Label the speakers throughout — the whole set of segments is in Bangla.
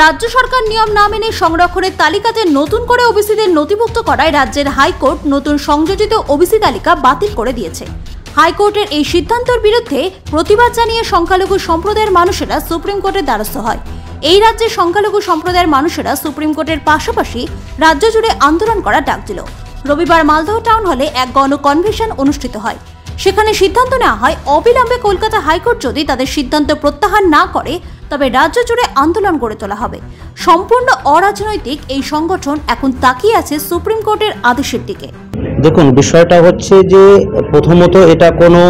Speaker 1: রাজ্য সরকার নিয়ম না মেনে সংরক্ষণের তালিকাতে নতুন করে ওবিসিদের নথিভুক্ত করায় রাজ্যের হাইকোর্ট নতুন সংযোজিত ওবিসি তালিকা বাতিল করে দিয়েছে। হাইকোর্টের এই সিদ্ধান্তের বিরুদ্ধে প্রতিবাদ জানিয়ে সংখ্যালঘু সম্প্রদায়ের মানুষেরা সুপ্রিম কোর্টের দ্বারস্থ হয়। এই রাজ্যের সংখ্যালঘু সম্প্রদায়ের মানুষেরা সুপ্রিম কোর্টের পাশাপাশি রাজ্য জুড়ে আন্দোলন করার ডাক দিল। রবিবার মালদহ টাউন হলে এক গণকনভেনশন অনুষ্ঠিত হয়। সেখানে সিদ্ধান্ত নেওয়া হয় অবিলম্বে কলকাতা হাইকোর্ট যদি তাদের সিদ্ধান্ত প্রত্যাহার না করে তবে রাজ্য জুড়ে আন্দোলন গড়ে তোলা হবে। সম্পূর্ণ অরাজনৈতিক এই সংগঠন এখন তাকিয়ে আছে সুপ্রিম কোর্টের আদেশের দিকে।
Speaker 2: দেখুন, বিষয়টা হচ্ছে যে প্রথমত এটা কোনো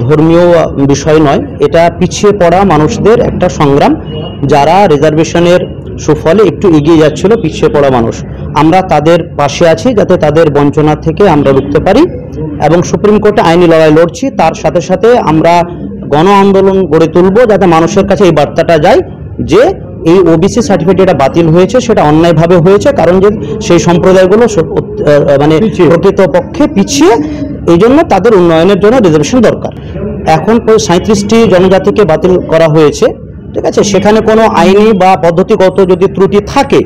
Speaker 2: ধর্মীয় বিষয় নয়, এটা পিছিয়ে পড়া মানুষদের একটা সংগ্রাম। যারা রিজার্ভেশনের সুফলে একটু এগিয়ে যাচ্ছিল, পিছিয়ে পড়া মানুষ, আমরা তাদের পাশে আছি যাতে তাদের বঞ্চনা থেকে আমরা রুখতে পারি এবং সুপ্রিম কোর্টে আইনি লড়াই লড়ছি। তার সাথে সাথে আমরা গণ আন্দোলন গড়ে তুলব যাতে মানুষের কাছে এই বার্তাটা যায় যে এই ওবিসি সার্টিফিকেট বাতিল হয়েছে, সেটা অন্যায়ভাবে হয়েছে, কারণ যে সেই সম্প্রদায়গুলো মানে প্রকৃতপক্ষে পিছিয়ে, এই জন্য তাদের উন্নয়নের জন্য রিজার্ভেশন দরকার। এখন 37টি জনজাতিকে বাতিল করা হয়েছে, ঠিক আছে। সেখানে কোনো আইনি বা পদ্ধতিগত যদি ত্রুটি থাকে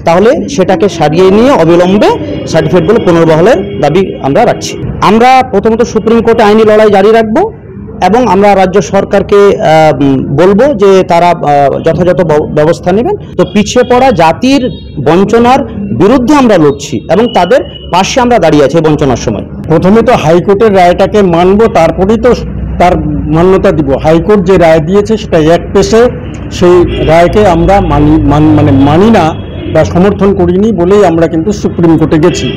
Speaker 2: তাহলে সেটাকে সারিয়ে নিয়ে অবিলম্বে সার্টিফিকেটগুলো পুনর্বহালের দাবি আমরা রাখছি। আমরা প্রথমত সুপ্রিম কোর্টে আইনি লড়াই জারি রাখবো এবং আমরা রাজ্য সরকারকে বলবো যে তারা যথাযথ ব্যবস্থা নেবেন। তো পিছিয়ে পড়া জাতির বঞ্চনার বিরুদ্ধে আমরা লড়ছি এবং তাদের পাশে আমরা দাঁড়িয়ে আছি বঞ্চনার সময়।
Speaker 3: প্রথমে তো হাইকোর্টের রায়টাকে মানবো, তারপরেই তো তার মান্যতা দিব। হাইকোর্ট যে রায় দিয়েছে সেটা এক পেশে, সেই রায়কে আমরা মানি না বা সমর্থন করিনি বলেই আমরা কিন্তু সুপ্রিম কোর্টে গেছি।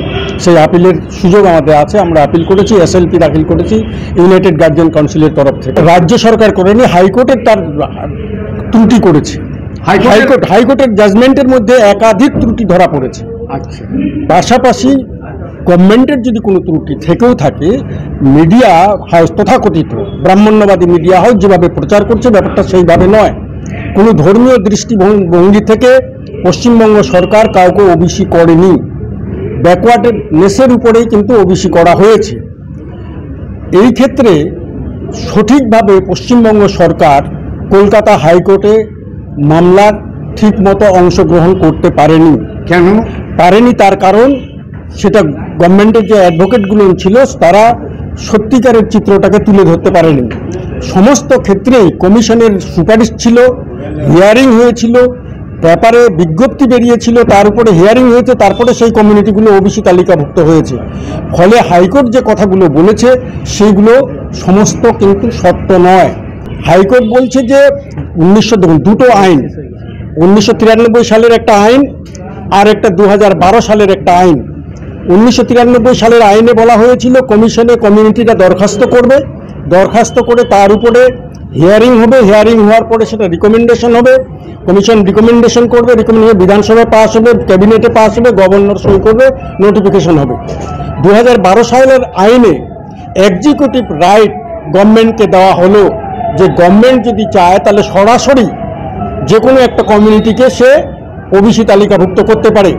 Speaker 3: সেই আপিলের সুযোগ আমাদের আছে, আমরা আপিল করেছি, এসএলপি দাখিল করেছি ইউনাইটেড গার্জিয়ান কাউন্সিলের তরফ থেকে। রাজ্য সরকার করেনি, হাইকোর্টের তার ত্রুটি করেছে। হাইকোর্টের জাজমেন্টের মধ্যে একাধিক ত্রুটি ধরা পড়েছে। আচ্ছা, পাশাপাশি গভর্নমেন্টের যদি কোনো ত্রুটি থেকেও থাকে, মিডিয়া হাউস তথাকথিত ব্রাহ্মণ্যবাদী মিডিয়া হাউস যেভাবে প্রচার করছে ব্যাপারটা সেইভাবে নয়। কোনো ধর্মীয় দৃষ্টিভঙ্গি থেকে পশ্চিমবঙ্গ সরকার কাউকে ওবিসি করেনি, ব্যাকওয়ার্ডনেসের উপরেই কিন্তু ওবিসি করা হয়েছে। এই ক্ষেত্রে সঠিকভাবে পশ্চিমবঙ্গ সরকার কলকাতা হাইকোর্টে মামলার ঠিকমতো অংশগ্রহণ করতে পারেনি। কেন পারেনি? তার কারণ সেটা গভর্নমেন্টের যে অ্যাডভোকেটগুলো ছিল তারা সত্যিকারের চিত্রটাকে তুলে ধরতে পারেনি। সমস্ত ক্ষেত্রেই কমিশনের সুপারিশ ছিল, হিয়ারিং হয়েছিল, ব্যাপারে বিজ্ঞপ্তি বেরিয়েছিল, তার উপরে হিয়ারিং হয়েছে, তারপরে সেই কমিউনিটিগুলো ওবিসি তালিকাভুক্ত হয়েছে। ফলে হাইকোর্ট যে কথাগুলো বলেছে সেইগুলো সমস্ত কিন্তু সত্য নয়। হাইকোর্ট বলছে যে দুটো আইন, 1993 সালের একটা আইন আর একটা 2012 সালের একটা আইন। 1993 সালের আইনে বলা হয়েছিল কমিশনে কমিউনিটিরা দরখাস্ত করবে, দরখাস্ত করে তার উপরে হিয়ারিং হবে, হিয়ারিং হওয়ার পরে সেটা রিকমেন্ডেশন হবে, কমিশন রিকমেন্ডেশন করবে, রিকমেন্ডেশন বিধানসভায় পাস হবে, ক্যাবিনেটে পাস হবে, গভর্নর সই করবে, নোটিফিকেশন হবে। 2012 সালের আইনে এক্সিকিউটিভ রাইট গভর্নমেন্টকে দেওয়া হলো যে গভর্নমেন্ট যদি চায় তাহলে সরাসরি যে কোনো একটা কমিউনিটিকে সে ওবিসি তালিকাভুক্ত করতে পারে।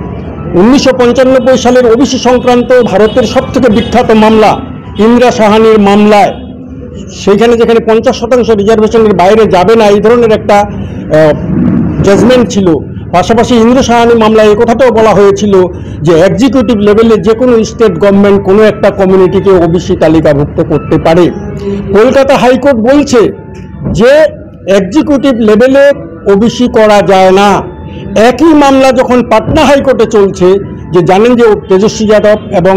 Speaker 3: 1995 সালের ওবিসি সংক্রান্ত ভারতের সবথেকে বিখ্যাত মামলা ইন্দিরা সাহানির মামলায়, সেইখানে যেখানে 50% রিজার্ভেশনের বাইরে যাবে না এই ধরনের একটা জাজমেন্ট ছিল। পাশাপাশি ইন্দিরা সাহানি মামলায় এই কথাটাও বলা হয়েছিল যে এক্সিকিউটিভ লেভেলে যে কোনো স্টেট গভর্নমেন্ট কোনো একটা কমিউনিটিকে ওবিসি তালিকাভুক্ত করতে পারে। কলকাতা হাইকোর্ট বলছে যে এক্সিকিউটিভ লেভেলে ওবিসি করা যায় না। একই মামলা যখন পাটনা হাইকোর্টে চলছে, যে জানেন যে তেজস্বী যাদব এবং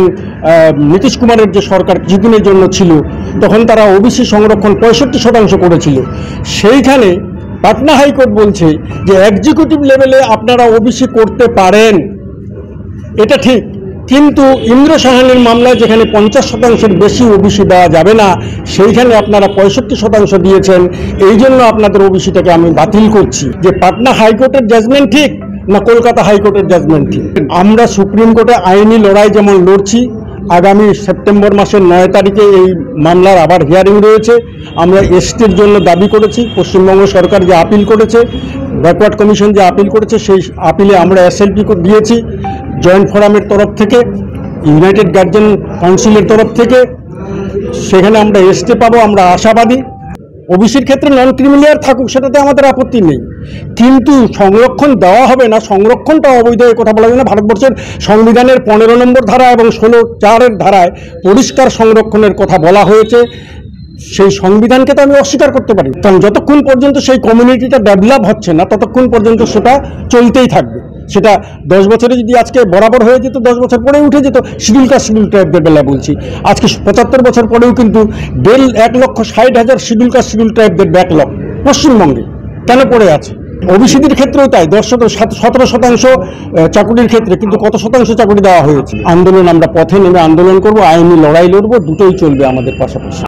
Speaker 3: নীতিশ কুমারের যে সরকার কিছুদিনের জন্য ছিল, তখন তারা ওবিসি সংরক্ষণ 65% করেছিল। সেইখানে পাটনা হাইকোর্ট বলছে যে এক্সিকিউটিভ লেভেলে আপনারা ওবিসি করতে পারেন, এটা ঠিক, কিন্তু ইন্দিরা সাহানির মামলায় যেখানে 50%-এর বেশি ওবিসি দেওয়া যাবে না, সেইখানে আপনারা 65% দিয়েছেন, এই জন্য আপনাদের ওবিসিটাকে আমি বাতিল করছি। যে পাটনা হাইকোর্টের জাজমেন্ট ঠিক না কলকাতা হাইকোর্টের জাজমেন্ট ঠিক? আমরা সুপ্রিম কোর্টে আইনি লড়াই যেমন লড়ছি, আগামী সেপ্টেম্বর মাসের 9 তারিখে এই মামলার আবার হিয়ারিং রয়েছে। আমরা এসটির জন্য দাবি করেছি, পশ্চিমবঙ্গ সরকার যে আপিল করেছে, ব্যাকওয়ার্ড কমিশন যে আপিল করেছে, সেই আপিলে আমরা এসএলপি দিয়েছি জয়েন্ট ফোরামের তরফ থেকে, ইউনাইটেড গার্জিয়ান কাউন্সিলের তরফ থেকে। সেখানে আমরা এসটি পাবো, আমরা আশাবাদী। ওবিসির ক্ষেত্রে নন ক্রিমিলিয়ার থাকুক, সেটাতে আমাদের আপত্তি নেই। কিন্তু সংরক্ষণ দেওয়া হবে না, সংরক্ষণটা অবৈধ এ কথা বলা যায় না। ভারতবর্ষের সংবিধানের 15 নম্বর ধারা এবং 16(4) ধারায় পরিষ্কার সংরক্ষণের কথা বলা হয়েছে। সেই সংবিধানকে তো আমি অস্বীকার করতে পারি, কারণ যতক্ষণ পর্যন্ত সেই কমিউনিটিটা ডেভেলপ হচ্ছে না ততক্ষণ পর্যন্ত সেটা চলতেই থাকবে। সেটা 10 বছরে যদি আজকে বরাবর হয়ে যেত, 10 বছর পরে উঠে যেত। শিডিউল কাস্ট শিডিউল ট্রাইবদের বেলা বলছি, আজকে 75 বছর পরেও কিন্তু 1,60,000 শিডিউল কাস্ট শিডিউল ট্রাইবদের ব্যাকলগ পশ্চিমবঙ্গে কেন পড়ে আছে। ওবিসিদের ক্ষেত্রেও তাই, 17% চাকুরির ক্ষেত্রে, কিন্তু কত শতাংশ চাকুরি দেওয়া হয়েছে। আন্দোলন, আমরা পথে নেমে আন্দোলন করব, আইনি লড়াই লড়বো, দুটোই চলবে আমাদের পাশাপাশি।